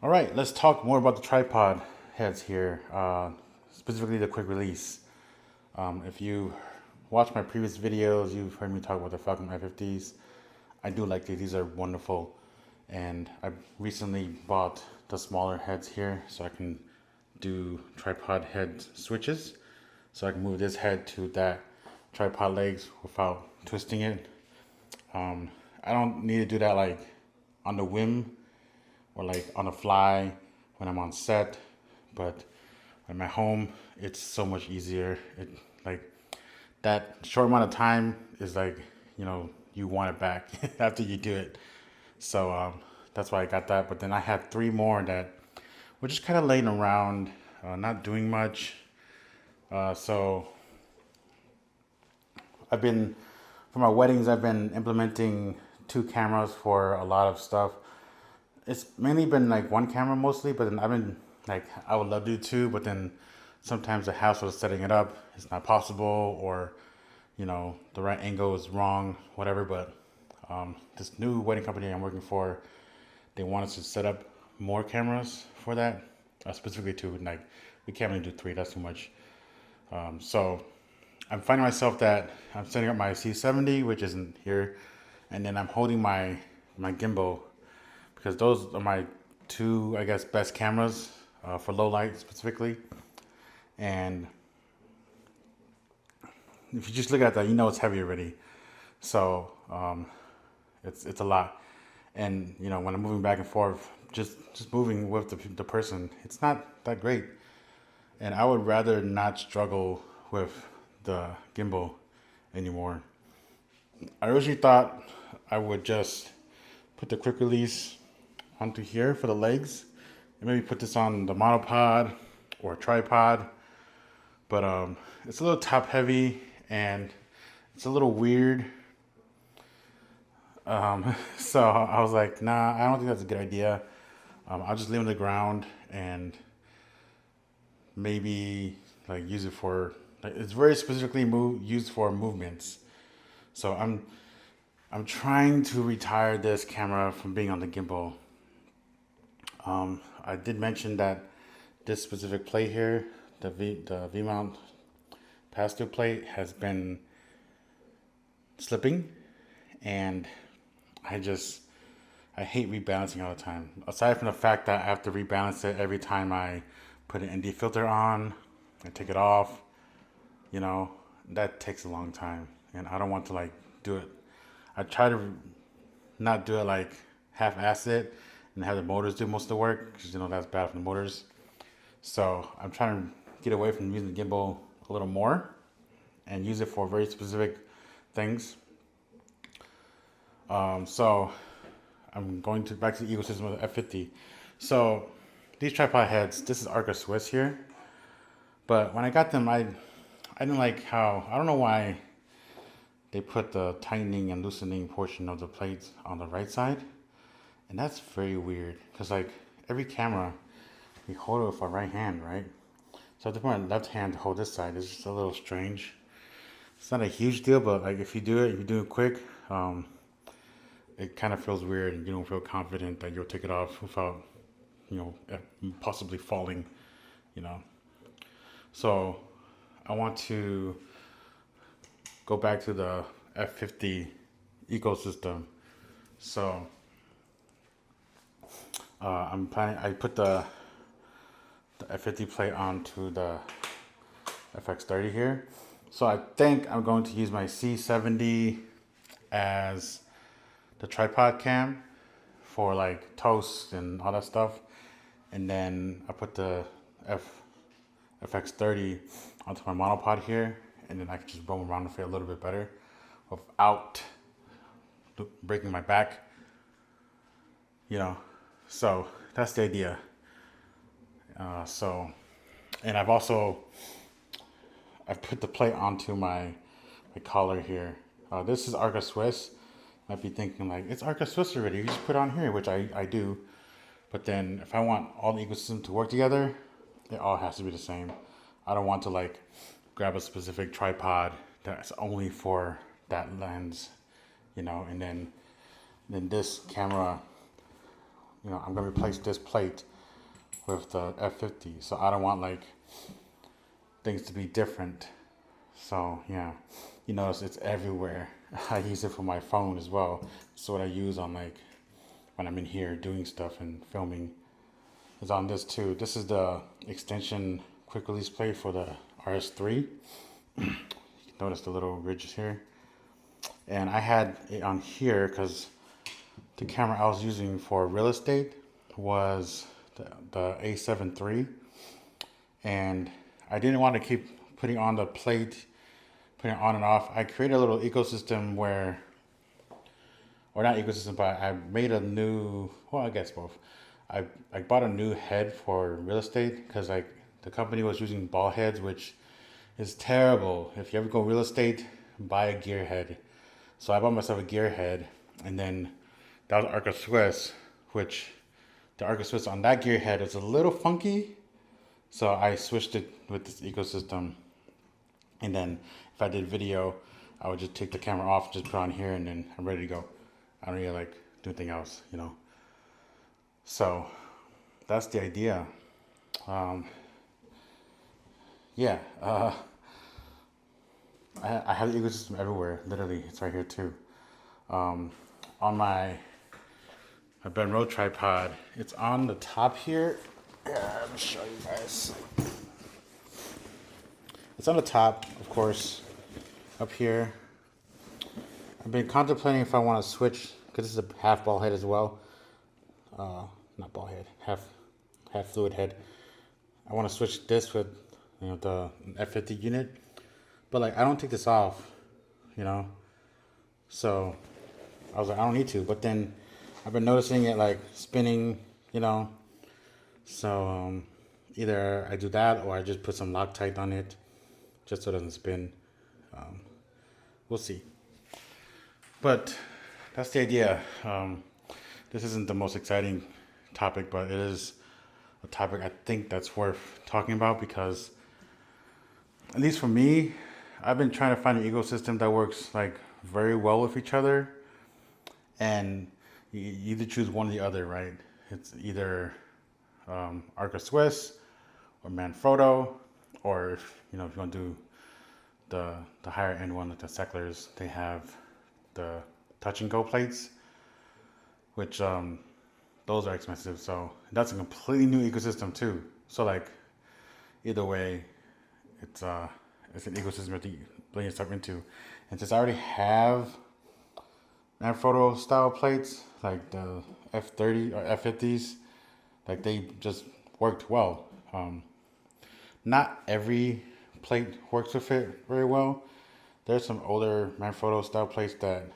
All right, let's talk more about the tripod heads here, specifically the quick release. If you watch my previous videos, you've heard me talk about the Falcam F50s. I do like these. These are wonderful. And I recently bought the smaller heads here so I can do tripod head switches. So I can move this head to that tripod legs without twisting it. I don't need to do that like on the whim or like on the fly when I'm on set, but when I'm at home, it's so much easier. It like that short amount of time is like, you want it back after you do it. So that's why I got that. But then I had three more that were just kind of laying around, not doing much. So for my weddings, I've been implementing two cameras for a lot of stuff. It's mainly been like one camera mostly, but then I've been like, I would love to do two, but then sometimes the hassle of setting it up is not possible, or the right angle is wrong, whatever. But this new wedding company I'm working for, they want us to set up more cameras for that, specifically two. Like, we can't really do three, that's too much. So I'm finding myself that I'm setting up my C70, which isn't here, and then I'm holding my gimbal, because those are my two, I guess, best cameras for low light specifically. And if you just look at that, it's heavy already. So it's a lot. And when I'm moving back and forth, just moving with the person, it's not that great. And I would rather not struggle with the gimbal anymore. I originally thought I would just put the quick release onto here for the legs, and maybe put this on the monopod or a tripod. But it's a little top heavy and it's a little weird. So I was like, nah, I don't think that's a good idea. I'll just leave it on the ground and maybe like use it for, like, it's very specifically used for movements. So I'm trying to retire this camera from being on the gimbal. I did mention that this specific plate here, the V-mount pass-through plate, has been slipping, and I hate rebalancing all the time. Aside from the fact that I have to rebalance it every time I put an ND filter on and take it off, that takes a long time, and I don't want to like do it. I try to not do it like half-ass it and have the motors do most of the work, because that's bad for the motors. So I'm trying to get away from using the gimbal a little more and use it for very specific things. So I'm going back to the ecosystem of the F50. So these tripod heads, this is Arca Swiss here, but when I got them, I didn't like how, I don't know why they put the tightening and loosening portion of the plates on the right side. And that's very weird, because like every camera, we hold it with our right hand, right? So I have to put my left hand to hold this side. It's just a little strange. It's not a huge deal, but like if you do it quick, it kind of feels weird, and you don't feel confident that you'll take it off without, possibly falling, So I want to go back to the F50 ecosystem. So I'm planning, I put the F50 plate onto the FX30 here. So I think I'm going to use my C70 as the tripod cam for like toast and all that stuff. And then I put the FX30 onto my monopod here, and then I can just roam around the field a little bit better without breaking my back. So that's the idea. And I've put the plate onto my collar here. This is Arca Swiss. Might be thinking like, it's Arca Swiss already, you just put it on here, which I do. But then if I want all the ecosystem to work together, it all has to be the same. I don't want to like grab a specific tripod that's only for that lens, and then this camera I'm gonna replace this plate with the F50. So I don't want like things to be different. So yeah, you notice it's everywhere. I use it for my phone as well. So what I use on like when I'm in here doing stuff and filming is on this too. This is the extension quick release plate for the RS3. You can notice the little ridges here. And I had it on here because the camera I was using for real estate was the A7 III. And I didn't want to keep putting on the plate, putting it on and off. I created a little ecosystem where, or not ecosystem, but I made a new, well, I guess both. I bought a new head for real estate because like the company was using ball heads, which is terrible. If you ever go real estate, buy a gear head. So I bought myself a gear head, and then that was Arca Swiss, which the Arca Swiss on that gear head is a little funky. So I switched it with this ecosystem. And then if I did video, I would just take the camera off, just put it on here, and then I'm ready to go. I don't really like do anything else, So that's the idea. Yeah, I have the ecosystem everywhere. Literally, it's right here too. On my Ben Road tripod, it's on the top here. Yeah, let me show you guys. It's on the top, of course, up here. I've been contemplating if I want to switch, because this is a half ball head as well. Not ball head, half fluid head. I want to switch this with the F50 unit, but like I don't take this off, So I was like, I don't need to. But then I've been noticing it like spinning, So either I do that or I just put some Loctite on it, just so it doesn't spin. We'll see. But that's the idea. This isn't the most exciting topic, but it is a topic I think that's worth talking about because, at least for me, I've been trying to find an ecosystem that works like very well with each other, and you either choose one or the other, right? It's either Arca Swiss or Manfrotto, or if you want to do the higher end one, like the Secklers, they have the touch and go plates, which those are expensive. So that's a completely new ecosystem too. So like either way, it's an ecosystem to bring stuff into. And since I already have Manfrotto style plates, like the F30 or F50s, like they just worked well. Not every plate works with it very well. There's some older Manfrotto style plates that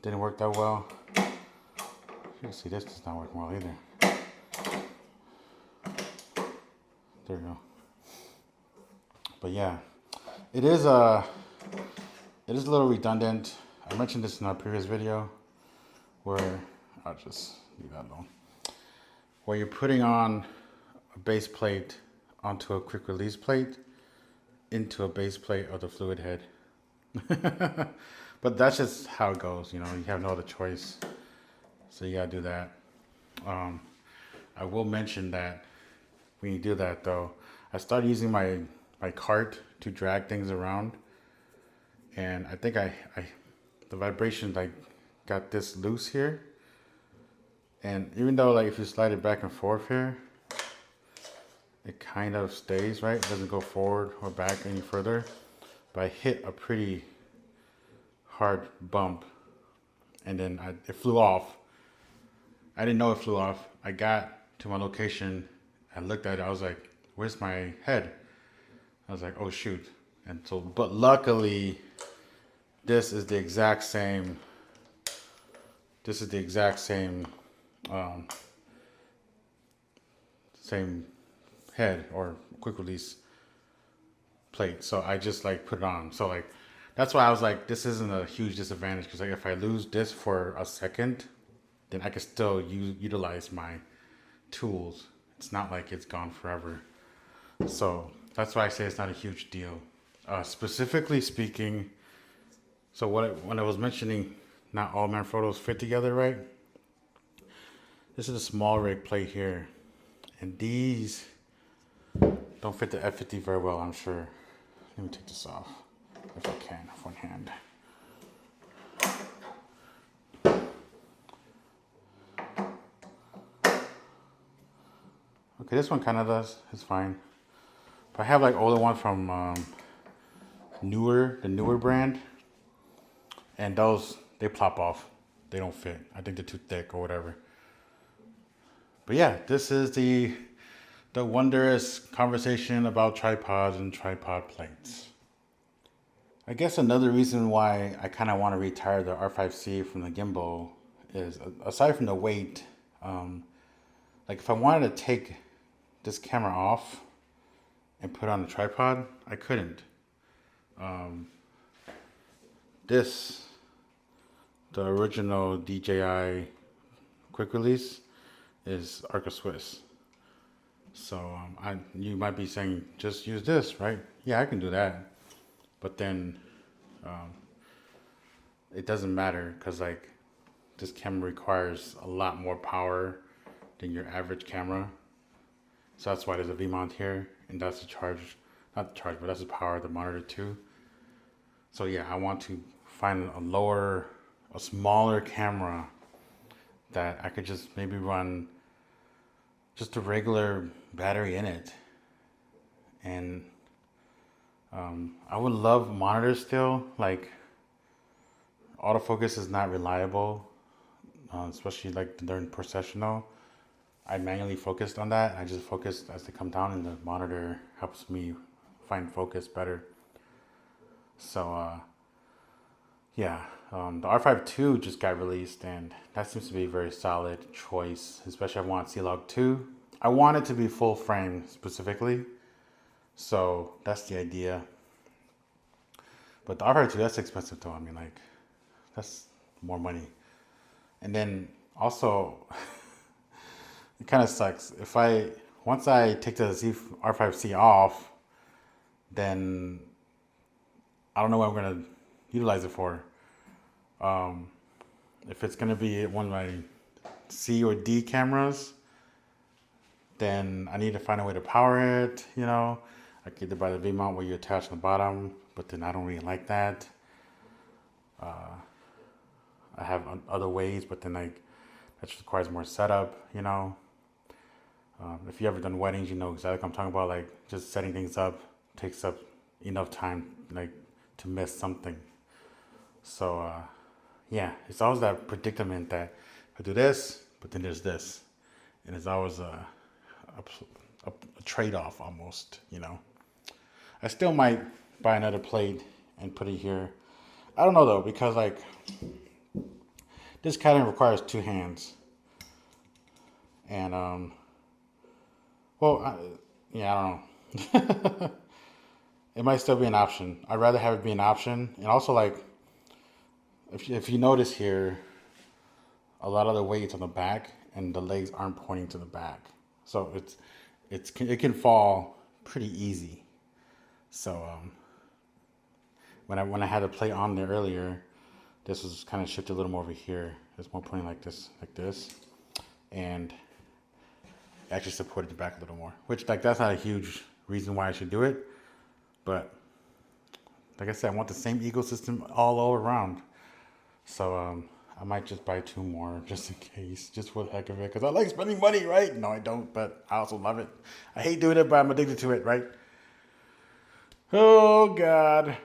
didn't work that well. You can see this is not working well either. There we go. But yeah, it is a little redundant. I mentioned this in our previous video where I'll just leave that alone. Where you're putting on a base plate onto a quick release plate into a base plate of the fluid head. But that's just how it goes, you have no other choice. So you gotta do that. I will mention that when you do that though, I started using my cart to drag things around, and I think the vibration like got this loose here, and even though like if you slide it back and forth here, it kind of stays, right? It doesn't go forward or back any further. But I hit a pretty hard bump, and then it flew off. I didn't know it flew off. I got to my location, I looked at it, I was like, where's my head? I was like, oh shoot. And so, but luckily, this is the exact same same head or quick release plate. So I just like put it on. So like, that's why I was like, this isn't a huge disadvantage, because like if I lose this for a second, then I can still utilize my tools. It's not like it's gone forever. So that's why I say it's not a huge deal. Specifically speaking, so when I was mentioning not all Manfrottos fit together, right? This is a small rig plate here, and these don't fit the F50 very well, I'm sure. Let me take this off if I can with one hand. Okay, this one kind of does. It's fine. But I have like older one from the newer brand, and those they plop off. They don't fit. I think they're too thick or whatever. But yeah, this is the wondrous conversation about tripods and tripod plates. I guess another reason why I kind of want to retire the R5C from the gimbal is, aside from the weight, like if I wanted to take this camera off and put on a tripod, I couldn't. The original DJI quick release is Arca Swiss. So you might be saying, just use this, right? Yeah, I can do that. But then it doesn't matter, because like this camera requires a lot more power than your average camera. So that's why there's a V-mount here, and that's the charge, not the charge, but that's the power of the monitor too. So yeah, I want to find a smaller camera that I could just maybe run just a regular battery in it. And I would love monitors still. Like autofocus is not reliable, especially like during processional. I manually focused on that. I just focused as they come down, and the monitor helps me find focus better. So yeah, the R5 II just got released, and that seems to be a very solid choice, especially I want C-Log 2. I want it to be full frame specifically, so that's the idea. But the R5 II, that's expensive though. I mean, like, that's more money. And then also, it kind of sucks. Once I take the R5C off, then I don't know what I'm gonna utilize it for. If it's gonna be one of my C or D cameras, then I need to find a way to power it, you know. I could either buy the V-mount where you attach on the bottom, but then I don't really like that. I have other ways, but then like that just requires more setup, you know. If you ever done weddings, you know exactly what I'm talking about. Like just setting things up takes up enough time, like to miss something. So yeah, it's always that predicament that I do this, but then there's this, and it's always a trade-off almost, you know. I still might buy another plate and put it here. I don't know though, because like this kind of requires two hands, and yeah, I don't know. It might still be an option. I'd rather have it be an option. And also, like, if you notice here, a lot of the weight's on the back, and the legs aren't pointing to the back, so it can fall pretty easy. So when I had the plate on there earlier, this was kind of shifted a little more over here. It's more pointing like this, and it actually supported the back a little more. Which, like, that's not a huge reason why I should do it, but like I said, I want the same ecosystem all around. So I might just buy two more just in case, just for the heck of it, because I like spending money, right? No, I don't, but I also love it. I hate doing it, but I'm addicted to it, right? Oh God.